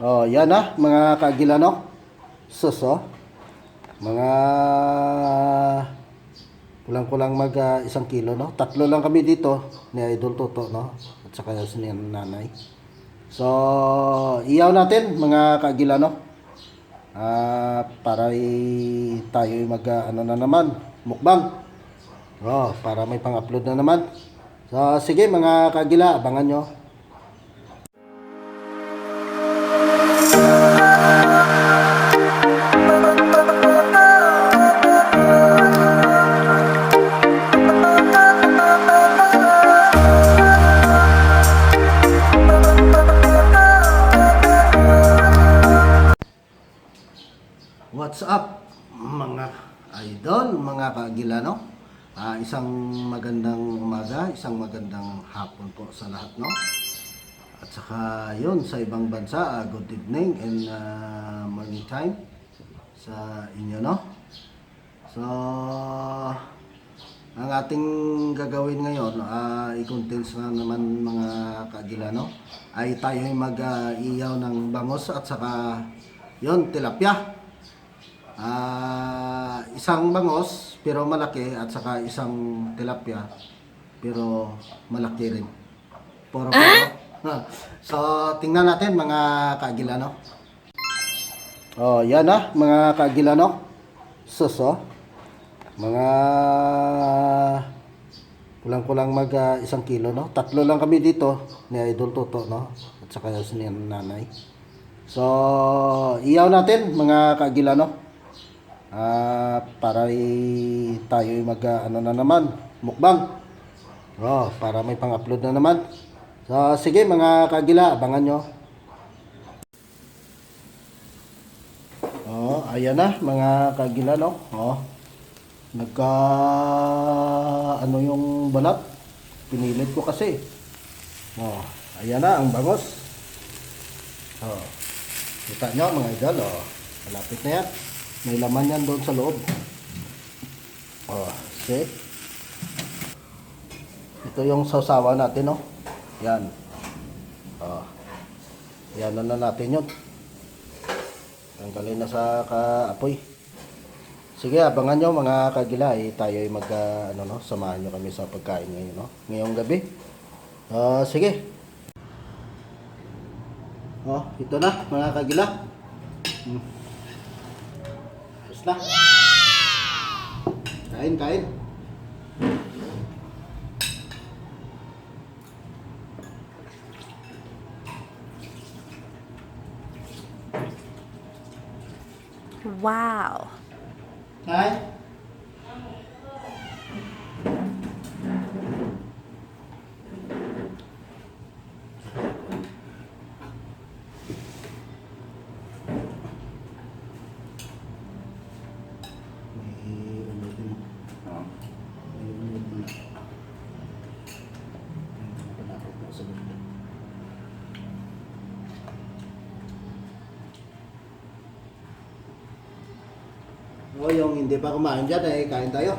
Oh, yan na mga kaagilano. Suso. Mga kulang-kulang mag 1 kilo, no? Tatlo lang kami dito ni Idol Toto, no? At saka si nanay. So, iyaw natin mga kaagilano. Para tayo mag ano na naman, mukbang. Oh, para may pang-upload na naman. So, sige mga kaagila, abangan nyo. What's up mga idol, mga kaagilano? Isang magandang umaga, isang magandang hapon po sa lahat, no? At saka yun, sa ibang bansa, good evening and morning time sa inyo, no? So, ang ating gagawin ngayon, i-contents na naman mga kaagilano, ay tayo mag-iyaw ng bangos at saka yun, tilapia. Isang bangos pero malaki at saka isang tilapia pero malaki rin. Puro. So, tingnan natin mga kaagilano. Oh, yan na mga kaagilano. Suso. Mga kulang-kulang mag 1 kilo, no? Tatlo lang kami dito ni Idol Toto, no? At saka si nanay. So, iyaw natin mga kaagilano. Para tayo mag ano na naman, mukbang. Oh, para may pang-upload na naman. So, sige mga kagila, abangan nyo. Oh, ayan na mga kagila, no? Oh, nagka ano yung balat. Pinilit ko kasi. Oh, ayan na ang bangos. Oh, kita nyo mga idol, oh. Malapit na yan. May laman yan doon sa loob. Oh, see? Ito yung sausawa natin, no? Yan. Oh. Yan na natin yun. Tanggalin na sa kaapoy. Sige, abangan nyo mga kagila. Tayo ay ano, no? Samahan nyo kami sa pagkain ngayon, no? Ngayong gabi. Sige. Oh, ito na mga kagila. Na. Kain. Wow. Kain. O yung hindi pa kumain dyan, kain tayo.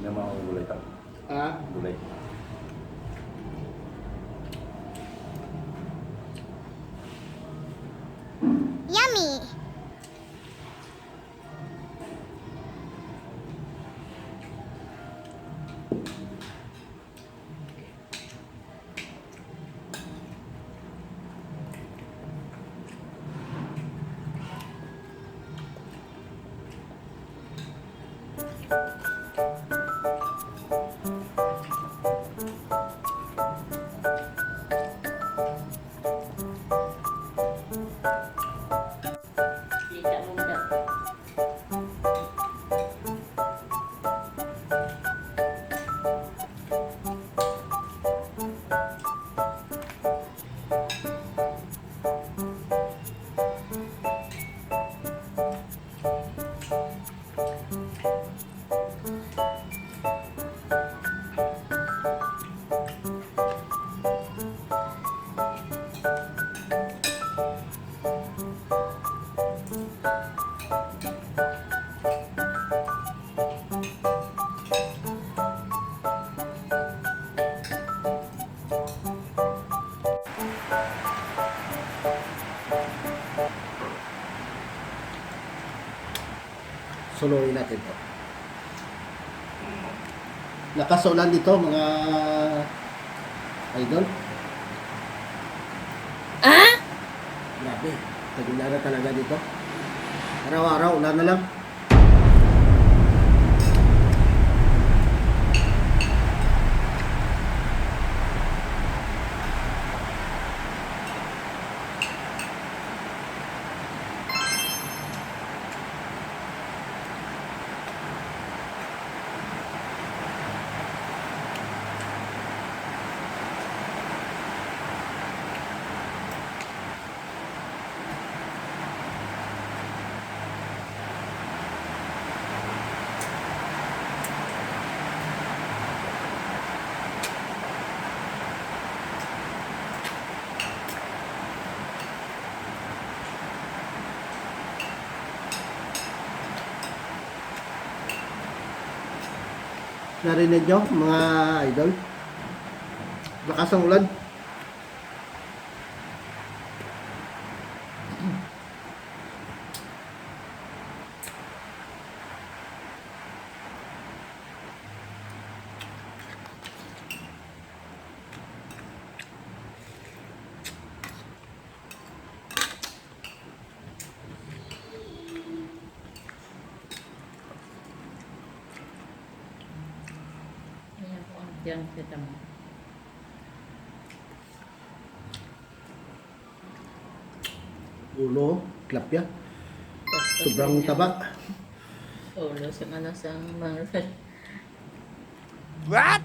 Hindi naman ako gulay ka. Gulay. Yummy. suluhin natin to. Nakasulan dito mga idol. Grabe, tagula na talaga dito. Araw-araw, ulan na lang. Narinig nyo mga idol? Lakas ang ulan. Ayan po ang tiyan kita mo. Ulo, klapya. Basta Sobrang ganyan. taba. Ulo sa manasang mga What?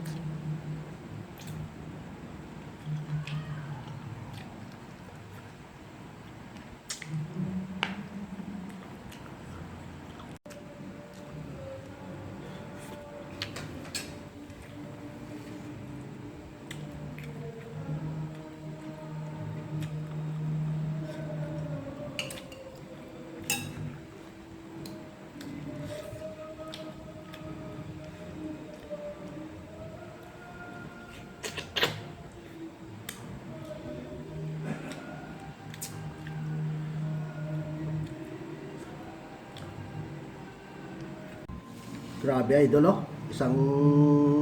Grabe idol, oh. Isang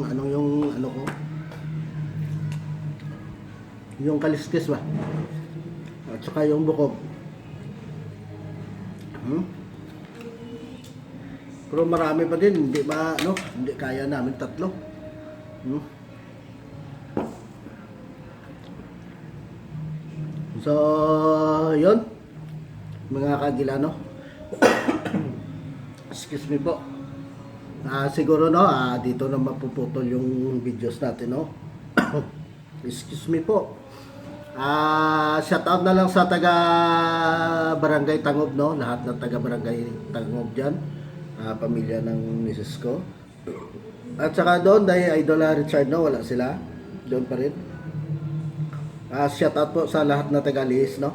anong yung ano ko? Yung kaliskis ba? At saka yung bukog. Pero marami pa din, hindi ba ano, hindi kaya namin tatlo. So, yun. Mga kagilano. Excuse me po. Siguro no, dito na mapuputol yung videos natin, no. Excuse me po. Shout out na lang sa taga Barangay Tangob, no. Lahat ng taga Barangay Tangob diyan, pamilya ng misis ko. At saka doon dahil Idol Richard, no, wala sila. Doon pa rin. Shout out po sa lahat na taga Liis, no.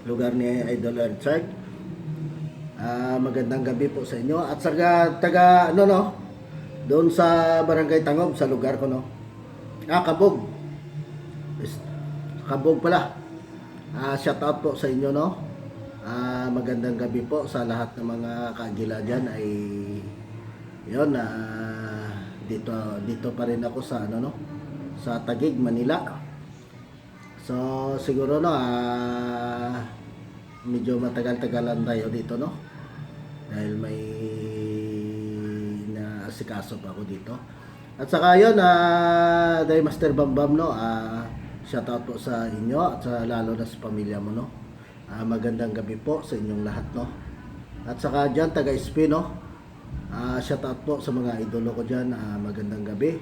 Lugar ni Idol Richard. Magandang gabi po sa inyo. At sa taga ano, no, doon sa Barangay Tangob, sa lugar ko, no. Kabog. Kabog pala. Shout out po sa inyo, no. Magandang gabi po sa lahat ng mga kaagila dyan. Ay yun, dito pa rin ako sa ano, no, sa Taguig, Manila. So siguro, no, medyo matagal-tagalan tayo dito, no, dahil may naasikaso pa ako dito. At saka yun, dahil Master Bambam, no, shoutout po sa inyo at sa lalo na sa pamilya mo, no. Magandang gabi po sa inyong lahat, no. At saka dyan, taga-SP, no, shoutout po sa mga idolo ko dyan. Magandang gabi,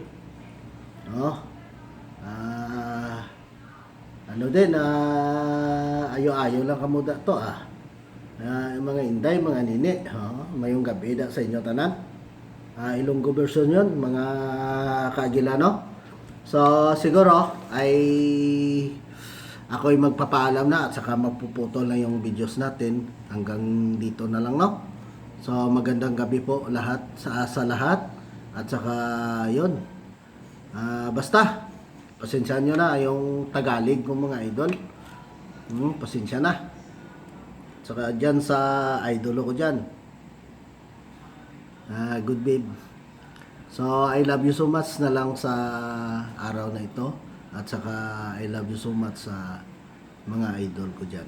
no. Ano din, ayo-ayo lang kamuda to, yung mga inday, mga nini, mayong gabi da sa inyo tanan. Ilonggo version yun, mga kaagilano. So siguro ay ako'y magpapaalam na at saka magpuputol na yung videos natin. Hanggang dito na lang, no. So magandang gabi po lahat sa lahat. At saka yun, basta pasensya nyo na yung Tagalog kong mga idol. Pasensya na. Saka dyan sa idolo ko dyan, Good babe. So, I love you so much na lang sa araw na ito. At saka, I love you so much sa mga idol ko dyan.